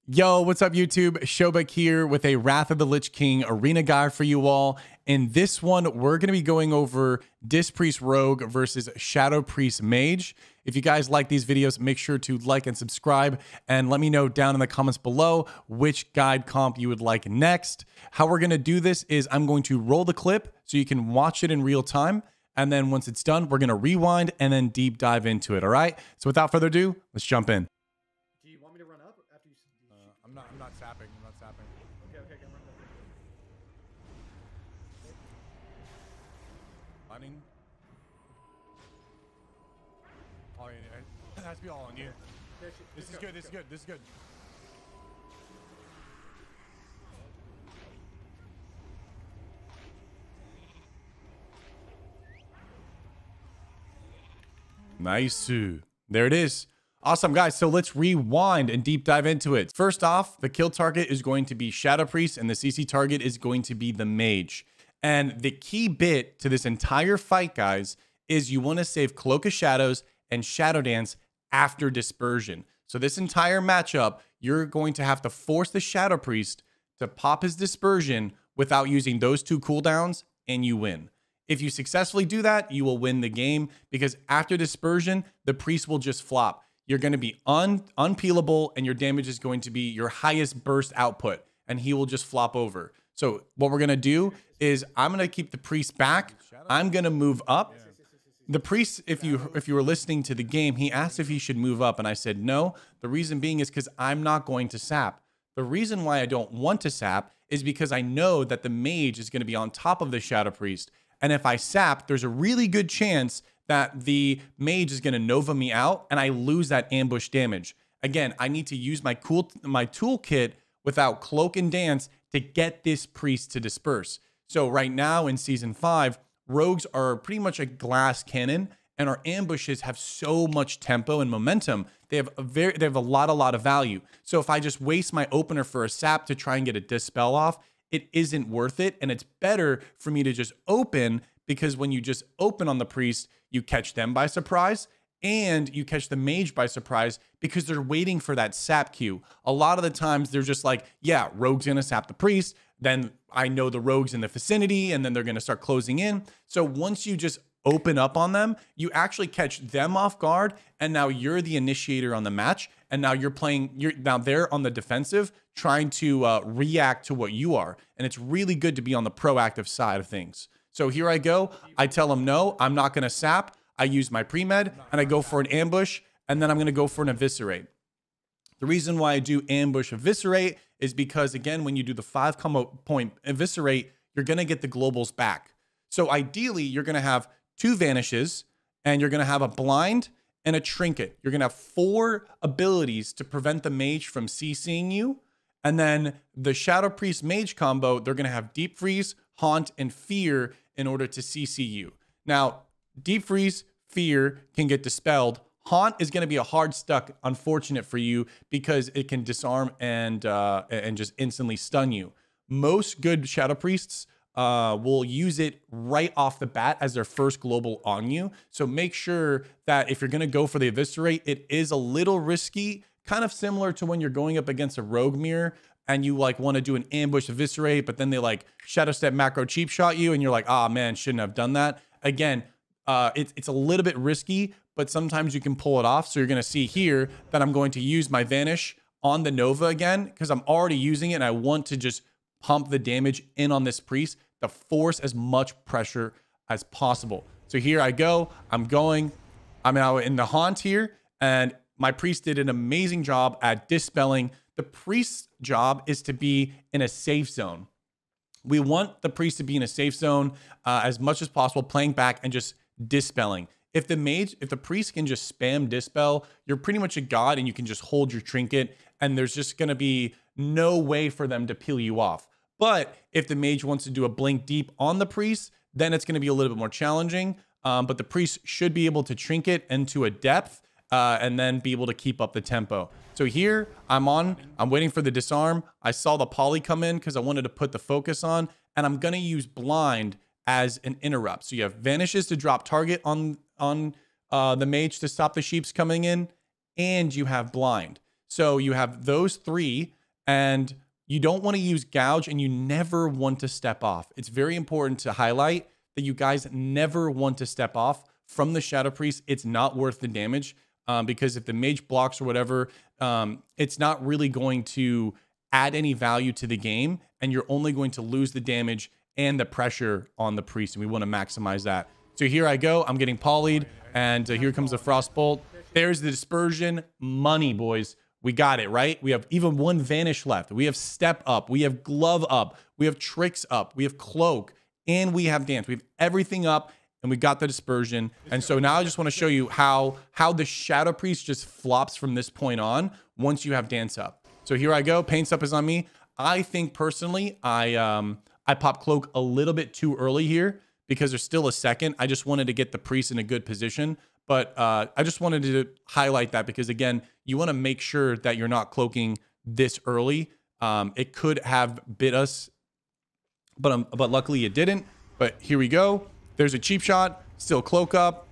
Yo, what's up YouTube? Shobek here with a Wrath of the Lich King arena guide for you all. In this one, we're going to be going over Disc Priest Rogue versus Shadow Priest Mage. If you guys like these videos, make sure to like and subscribe and let me know down in the comments below which guide comp you would like next. How we're going to do this is I'm going to roll the clip so you can watch it in real time. And then once it's done, we're going to rewind and then deep dive into it. All right. So without further ado, let's jump in. Do you want me to run up after you? I'm not sapping. I'm not sapping. Okay, I'm running up. Running. Oh, yeah, it has to be all on you. This is good. This is good. This is good. Nice. There it is. Awesome, guys. So let's rewind and deep dive into it. First off, the kill target is going to be Shadow Priest and the CC target is going to be the Mage. And the key bit to this entire fight, guys, is you want to save Cloak of Shadows and Shadow Dance after Dispersion. So this entire matchup, you're going to have to force the Shadow Priest to pop his Dispersion without using those two cooldowns, and you win. If you successfully do that, you will win the game because after Dispersion, the Priest will just flop. You're going to be unpeelable and your damage is going to be your highest burst output and he will just flop over. So what we're going to do is I'm going to keep the Priest back. I'm going to move up. The Priest, if you were listening to the game, he asked if he should move up and I said no. The reason being is because I'm not going to sap. The reason why I don't want to sap is because I know that the Mage is going to be on top of the Shadow Priest. And if I sap, there's a really good chance that the Mage is going to Nova me out and I lose that ambush damage. Again, I need to use my toolkit without Cloak and Dance to get this Priest to disperse. So right now in Season 5, Rogues are pretty much a glass cannon and our ambushes have so much tempo and momentum. They have a lot of value. So if I just waste my opener for a sap to try and get a Dispel off, it isn't worth it. And it's better for me to just open because when you just open on the Priest, you catch them by surprise and you catch the Mage by surprise because they're waiting for that sap queue. A lot of the times they're just like, yeah, Rogue's gonna sap the Priest. Then I know the Rogue's in the vicinity and then they're gonna start closing in. So once you just open up on them, you actually catch them off guard. And now you're the initiator on the match. And now now they're on the defensive trying to react to what you are. And it's really good to be on the proactive side of things. So here I go. I tell him, no, I'm not going to sap. I use my pre-med and I go for an ambush and then I'm going to go for an eviscerate. The reason why I do ambush eviscerate is because, again, when you do the 5 combo point eviscerate, you're going to get the globals back. So ideally, you're going to have 2 vanishes and you're going to have a blind and a trinket. You're going to have 4 abilities to prevent the Mage from CCing you. And then the Shadow Priest Mage combo, they're going to have Deep Freeze, Haunt, and Fear in order to CC you. Now, Deep Freeze, Fear can get dispelled. Haunt is going to be a hard stuck, unfortunate for you because it can disarm and just instantly stun you. Most good Shadow Priests will use it right off the bat as their first global on you. So make sure that if you're going to go for the eviscerate, it is a little risky, kind of similar to when you're going up against a rogue mirror and you like want to do an ambush eviscerate, but then they like shadow step macro cheap shot you and you're like, ah, man, shouldn't have done that. Again, it's a little bit risky, but sometimes you can pull it off. So you're going to see here that I'm going to use my Vanish on the Nova again because I'm already using it and I want to just pump the damage in on this Priest to force as much pressure as possible. So here I go. I'm out in the Haunt here and my Priest did an amazing job at dispelling. The Priest's job is to be in a safe zone. We want the Priest to be in a safe zone as much as possible, playing back and just dispelling. If the Priest can just spam dispel, you're pretty much a god and you can just hold your trinket and there's just going to be no way for them to peel you off. But if the Mage wants to do a blink deep on the Priest, then it's going to be a little bit more challenging. But the Priest should be able to trinket into a depth and then be able to keep up the tempo. So here I'm waiting for the disarm. I saw the poly come in because I wanted to put the focus on, and I'm going to use blind as an interrupt. So you have vanishes to drop target on the Mage to stop the sheeps coming in, and you have blind. So you have those three, and you don't want to use gouge, and you never want to step off. It's very important to highlight that you guys never want to step off from the Shadow Priest. It's not worth the damage, because if the mage blocks or whatever, it's not really going to add any value to the game, and you're only going to lose the damage and the pressure on the priest, and we want to maximize that. So here I go. I'm getting polyed, and here comes the Frostbolt. There's the dispersion. Money, boys. We got it, right? We have even one vanish left. We have step up. We have glove up. We have tricks up. We have cloak, and we have dance. We have everything up, and we got the dispersion. And so now I just want to show you how the Shadow Priest just flops from this point on once you have dance up. So here I go. Paints up is on me. I think personally, I pop cloak a little bit too early here because there's still a second. I just wanted to get the priest in a good position. But I just wanted to highlight that because, again, you want to make sure that you're not cloaking this early. It could have bit us, but luckily it didn't. But here we go. There's a cheap shot, still cloak up.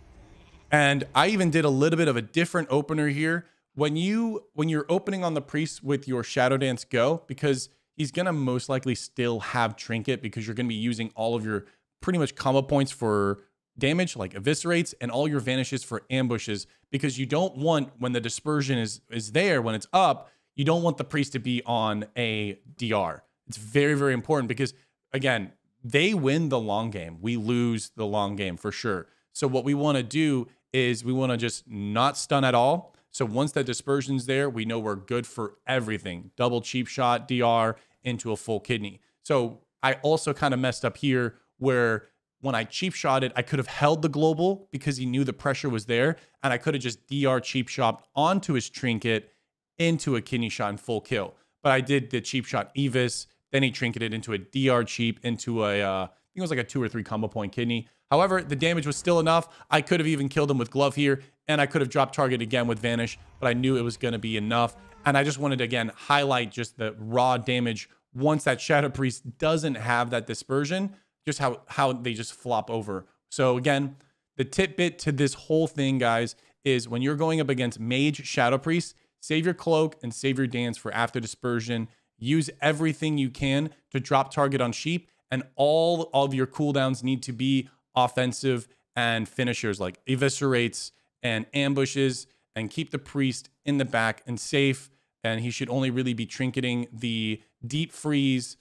And I even did a little bit of a different opener here. When you're opening on the priest with your Shadow Dance Go, because he's going to most likely still have Trinket because you're going to be using all of your pretty much combo points for damage like eviscerates and all your vanishes for ambushes, because you don't want, when the dispersion is there, when it's up, you don't want the priest to be on a DR. It's very, very important because, again, they win the long game. We lose the long game for sure. So what we want to do is we want to just not stun at all. So once that dispersion's there, we know we're good for everything. Double cheap shot, DR, into a full kidney. So I also kind of messed up here where when I cheap shotted, I could have held the global because he knew the pressure was there, and I could have just DR cheap shot onto his trinket into a kidney shot and full kill. But I did the cheap shot Evis, then he trinketed into a DR cheap into a, I think it was like a 2 or 3 combo point kidney. However, the damage was still enough. I could have even killed him with glove here, and I could have dropped target again with vanish, but I knew it was going to be enough. And I just wanted to, again, highlight just the raw damage once that Shadow Priest doesn't have that dispersion, just how they just flop over. So again, the tidbit to this whole thing, guys, is when you're going up against Mage Shadow Priest, save your cloak and save your dance for after dispersion. Use everything you can to drop target on sheep, and all of your cooldowns need to be offensive and finishers like eviscerates and ambushes, and keep the priest in the back and safe. And he should only really be trinketing the deep freeze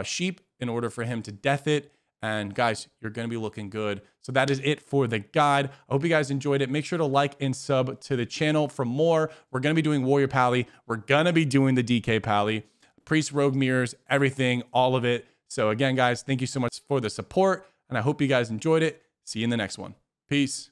sheep in order for him to death it. And guys, you're going to be looking good. So that is it for the guide. I hope you guys enjoyed it. Make sure to like and sub to the channel for more. We're going to be doing Warrior Pally. We're going to be doing the DK Pally, Priest Rogue Mirrors, everything, all of it. So again, guys, thank you so much for the support, and I hope you guys enjoyed it. See you in the next one. Peace.